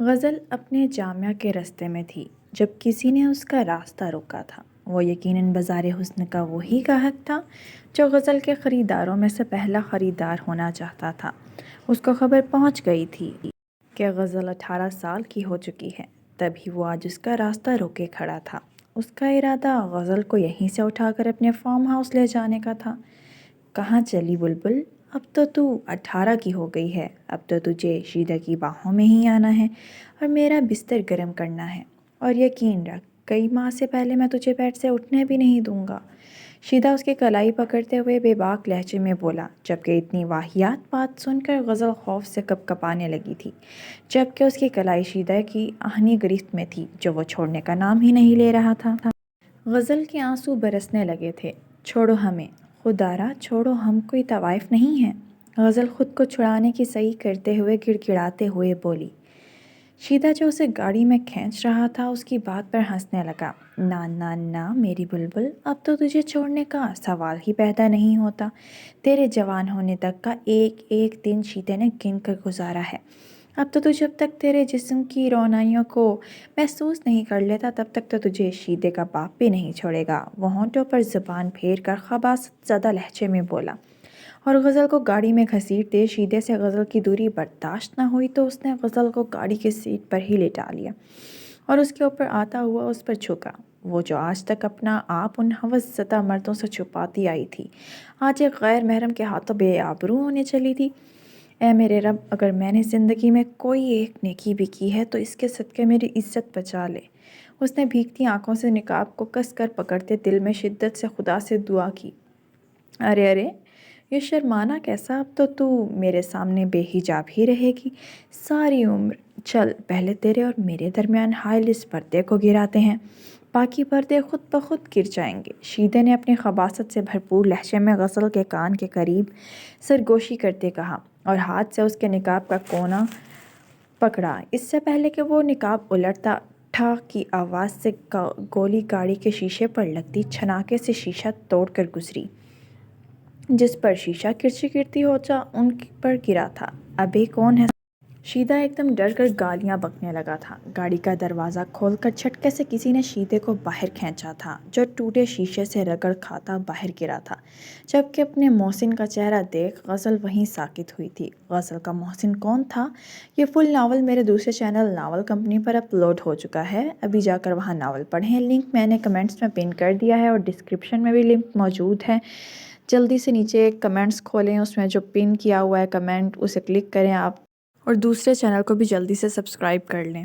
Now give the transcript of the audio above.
غزل اپنے جامعہ کے راستے میں تھی جب کسی نے اس کا راستہ روکا تھا۔ وہ یقیناً بازار حسن کا وہی گاہک تھا جو غزل کے خریداروں میں سے پہلا خریدار ہونا چاہتا تھا۔ اس کو خبر پہنچ گئی تھی کہ غزل 18 سال کی ہو چکی ہے، تبھی وہ آج اس کا راستہ روکے کھڑا تھا۔ اس کا ارادہ غزل کو یہیں سے اٹھا کر اپنے فارم ہاؤس لے جانے کا تھا۔ کہاں چلی بلبل؟ اب تو 18 کی ہو گئی ہے، اب تو تجھے شیدہ کی باہوں میں ہی آنا ہے اور میرا بستر گرم کرنا ہے، اور یقین رکھ کئی ماہ سے پہلے میں تجھے بیڈ سے اٹھنے بھی نہیں دوں گا۔ شیدہ اس کی کلائی پکڑتے ہوئے بے باک لہجے میں بولا، جبکہ اتنی واہیات بات سن کر غزل خوف سے کپ کپانے لگی تھی، جبکہ اس کی کلائی شیدہ کی آہنی گرفت میں تھی جو وہ چھوڑنے کا نام ہی نہیں لے رہا تھا۔ غزل کے آنسو برسنے لگے تھے۔ چھوڑو ہمیں خدارا، چھوڑو، ہم کوئی طوائف نہیں ہیں، غزل خود کو چھڑانے کی صحیح کرتے ہوئے گڑ گڑاتے ہوئے بولی۔ شیدہ جو اسے گاڑی میں کھینچ رہا تھا اس کی بات پر ہنسنے لگا۔ نا نا نا میری بلبل، اب تو تجھے چھوڑنے کا سوال ہی پیدا نہیں ہوتا۔ تیرے جوان ہونے تک کا ایک ایک دن شیدہ نے گن کر گزارا ہے۔ اب تو جب تک تیرے جسم کی رونائیوں کو محسوس نہیں کر لیتا تب تک تو تجھے شیدے کا باپ بھی نہیں چھوڑے گا۔ وہ ہونٹوں پر زبان پھیر کر خباثت زدہ لہجے میں بولا، اور غزل کو گاڑی میں گھسیٹتے شیدے سے غزل کی دوری برداشت نہ ہوئی تو اس نے غزل کو گاڑی کی سیٹ پر ہی لٹا لیا اور اس کے اوپر آتا ہوا اس پر جھکا۔ وہ جو آج تک اپنا آپ ان ہوس زدہ مردوں سے چھپاتی آئی تھی، آج ایک غیر محرم کے ہاتھوں بے آبرو ہونے چلی تھی۔ اے میرے رب، اگر میں نے زندگی میں کوئی ایک نیکی بھی کی ہے تو اس کے صدقے میری عزت بچا لے۔ اس نے بھیگتی آنکھوں سے نقاب کو کس کر پکڑتے دل میں شدت سے خدا سے دعا کی، ارے ارے یہ شرمانا کیسا؟ اب تو میرے سامنے بے حجاب ہی رہے گی ساری عمر۔ چل پہلے تیرے اور میرے درمیان حائل اس پردے کو گراتے ہیں، باقی پردے خود بخود گر جائیں گے۔ شیدے نے اپنی خباثت سے بھرپور لہجے میں غزل کے کان کے قریب سرگوشی کرتے کہا اور ہاتھ سے اس کے نقاب کا کونا پکڑا۔ اس سے پہلے کہ وہ نقاب الٹتا، ٹھا کی آواز سے گولی گاڑی کے شیشے پر لگتی چھناکے سے شیشہ توڑ کر گزری۔ جس پر شیشہ کرچی کرتی ہو جا ان پر گرا تھا۔ ابے کون ہے؟ شیدہ ایک دم ڈر کر گالیاں بکنے لگا تھا۔ گاڑی کا دروازہ کھول کر جھٹکے سے کسی نے شیدے کو باہر کھینچا تھا جو ٹوٹے شیشے سے رگڑ کھاتا باہر گرا تھا، جبکہ اپنے محسن کا چہرہ دیکھ غزل وہیں ساکت ہوئی تھی۔ غزل کا محسن کون تھا؟ یہ فل ناول میرے دوسرے چینل ناول کمپنی پر اپلوڈ ہو چکا ہے، ابھی جا کر وہاں ناول پڑھیں۔ لنک میں نے کمنٹس میں پن کر دیا ہے اور ڈسکرپشن میں بھی لنک موجود ہے۔ جلدی سے نیچے کمنٹس کھولیں، اس میں جو پن کیا ہوا ہے کمنٹ اسے کلک کریں آپ، اور دوسرے چینل کو بھی جلدی سے سبسکرائب کر لیں۔